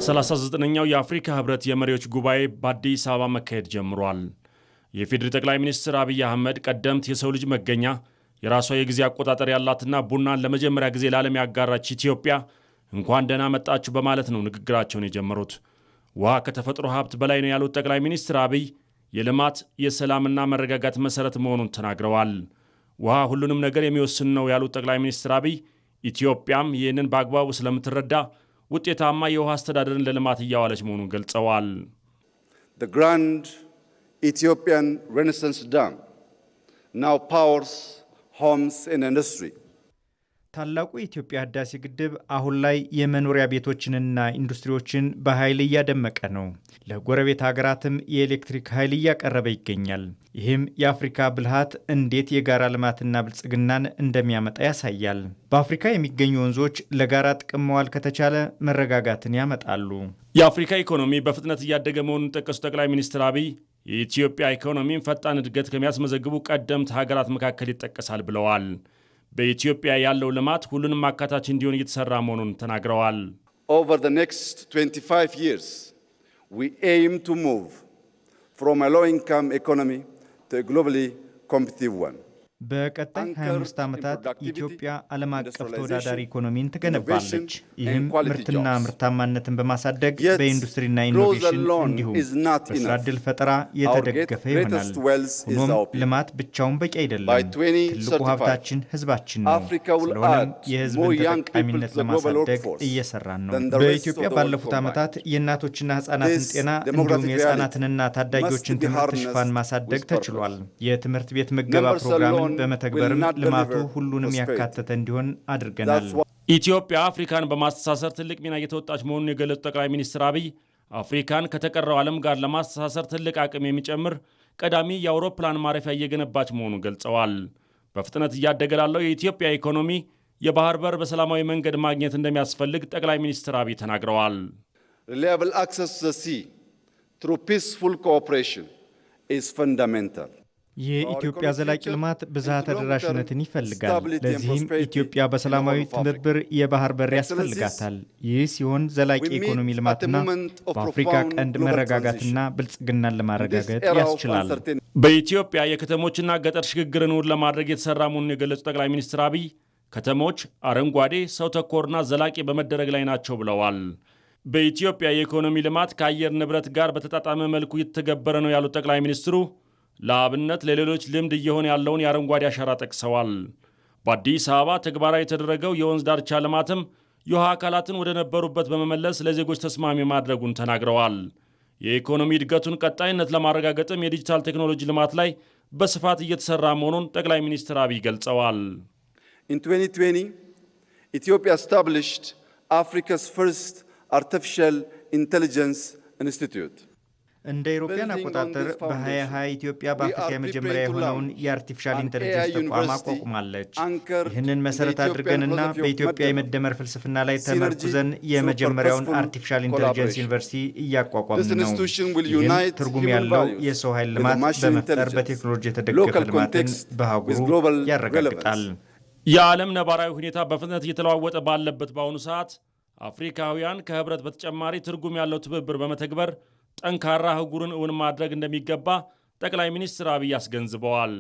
39ኛው የአፍሪካ ህብረት የመሪዎች ጉባኤ በአዲስ አበባ መካሄድ ጀምሯል። የፌዴሪ ጠቅላይ ሚኒስትር አብይ አህመድ ቀደምት የሰው ልጅ መገኛ የራሷ የጊዜ አቆጣጠር ያላትና ቡናን ለመጀመሪያ ጊዜ ለዓለም ያጋራች ኢትዮጵያ እንኳን ደህና መጣችሁ በማለት ነው ንግግራቸውን የጀመሩት። ውሃ ከተፈጥሮ ሀብት በላይ ነው ያሉት ጠቅላይ ሚኒስትር አብይ የልማት የሰላምና መረጋጋት መሰረት መሆኑን ተናግረዋል። ውሃ ሁሉንም ነገር የሚወስን ነው ያሉት ጠቅላይ ሚኒስትር አብይ ኢትዮጵያም ይህንን በአግባቡ ስለምትረዳ ውጤታማ የውሃ አስተዳደርን ለልማት እያዋለች መሆኑን ገልጸዋል። The Grand Ethiopian Renaissance Dam now powers homes and industry. ታላቁ የኢትዮጵያ ህዳሴ ግድብ አሁን ላይ የመኖሪያ ቤቶችንና ኢንዱስትሪዎችን በኃይል እያደመቀ ነው። ለጎረቤት ሀገራትም የኤሌክትሪክ ኃይል እያቀረበ ይገኛል። ይህም የአፍሪካ ብልሃት እንዴት የጋራ ልማትና ብልጽግናን እንደሚያመጣ ያሳያል። በአፍሪካ የሚገኙ ወንዞች ለጋራ ጥቅም መዋል ከተቻለ መረጋጋትን ያመጣሉ። የአፍሪካ ኢኮኖሚ በፍጥነት እያደገ መሆኑን ጠቀሱ ጠቅላይ ሚኒስትር አብይ የኢትዮጵያ ኢኮኖሚን ፈጣን እድገት ከሚያስመዘግቡ ቀደምት ሀገራት መካከል ይጠቀሳል ብለዋል። በኢትዮጵያ ያለው ልማት ሁሉንም አካታች እንዲሆን እየተሰራ መሆኑን ተናግረዋል። Over the next 25 years, we aim to move from a low-income economy to a globally competitive one. በቀጣይ 25 ዓመታት ኢትዮጵያ ዓለም አቀፍ ተወዳዳሪ ኢኮኖሚን ትገነባለች። ይህም ምርትና ምርታማነትን በማሳደግ በኢንዱስትሪና ኢኖቬሽን እንዲሁም በስራ ዕድል ፈጠራ የተደገፈ ይሆናል። ሆኖም ልማት ብቻውን በቂ አይደለም። ትልቁ ሀብታችን ህዝባችን ነው። ስለሆነም የህዝብን ተጠቃሚነት ለማሳደግ እየሰራን ነው። በኢትዮጵያ ባለፉት ዓመታት የእናቶችና ህጻናትን ጤና እንዲሁም የህጻናትንና ታዳጊዎችን ትምህርት ሽፋን ማሳደግ ተችሏል። የትምህርት ቤት ምገባ ፕሮግራምን በመተግበርም ልማቱ ሁሉንም ያካተተ እንዲሆን አድርገናል። ኢትዮጵያ አፍሪካን በማስተሳሰር ትልቅ ሚና እየተወጣች መሆኑን የገለጹት ጠቅላይ ሚኒስትር አብይ አፍሪካን ከተቀረው ዓለም ጋር ለማስተሳሰር ትልቅ አቅም የሚጨምር ቀዳሚ የአውሮፕላን ማረፊያ እየገነባች መሆኑን ገልጸዋል። በፍጥነት እያደገ ላለው የኢትዮጵያ ኢኮኖሚ የባህር በር በሰላማዊ መንገድ ማግኘት እንደሚያስፈልግ ጠቅላይ ሚኒስትር አብይ ተናግረዋል። Reliable access to the sea through peaceful cooperation is fundamental. የኢትዮጵያ ዘላቂ ልማት ብዝሃ ተደራሽነትን ይፈልጋል። ለዚህም ኢትዮጵያ በሰላማዊ ትብብር የባህር በር ያስፈልጋታል። ይህ ሲሆን ዘላቂ ኢኮኖሚ ልማትና በአፍሪካ ቀንድ መረጋጋትና ብልጽግናን ለማረጋገጥ ያስችላል። በኢትዮጵያ የከተሞችና ገጠር ሽግግርን እውን ለማድረግ የተሰራ መሆኑን የገለጹት ጠቅላይ ሚኒስትር አብይ ከተሞች አረንጓዴ፣ ሰው ተኮርና ዘላቂ በመደረግ ላይ ናቸው ብለዋል። በኢትዮጵያ የኢኮኖሚ ልማት ከአየር ንብረት ጋር በተጣጣመ መልኩ እየተገበረ ነው ያሉት ጠቅላይ ሚኒስትሩ ለአብነት ለሌሎች ልምድ እየሆነ ያለውን የአረንጓዴ አሻራ ጠቅሰዋል። በአዲስ አበባ ተግባራዊ የተደረገው የወንዝ ዳርቻ ልማትም የውሃ አካላትን ወደ ነበሩበት በመመለስ ለዜጎች ተስማሚ ማድረጉን ተናግረዋል። የኢኮኖሚ እድገቱን ቀጣይነት ለማረጋገጥም የዲጂታል ቴክኖሎጂ ልማት ላይ በስፋት እየተሰራ መሆኑን ጠቅላይ ሚኒስትር አብይ ገልጸዋል። In 2020, Ethiopia established Africa's first artificial intelligence institute. እንደ አውሮፓውያን አቆጣጠር በ2020 ኢትዮጵያ በአፍሪካ የመጀመሪያ የሆነውን የአርቲፊሻል ኢንተለጀንስ ተቋም አቋቁማለች። ይህንን መሰረት አድርገንና በኢትዮጵያ የመደመር ፍልስፍና ላይ ተመርኩዘን የመጀመሪያውን አርቲፊሻል ኢንተለጀንስ ዩኒቨርሲቲ እያቋቋምን ነው። ይህም ትርጉም ያለው የሰው ኃይል ልማት በመፍጠር በቴክኖሎጂ የተደገፈ ልማትን በአህጉሩ ያረጋግጣል። የዓለም ነባራዊ ሁኔታ በፍጥነት እየተለዋወጠ ባለበት በአሁኑ ሰዓት አፍሪካውያን ከህብረት በተጨማሪ ትርጉም ያለው ትብብር በመተግበር ጠንካራ አህጉርን እውን ማድረግ እንደሚገባ ጠቅላይ ሚኒስትር አብይ አስገንዝበዋል።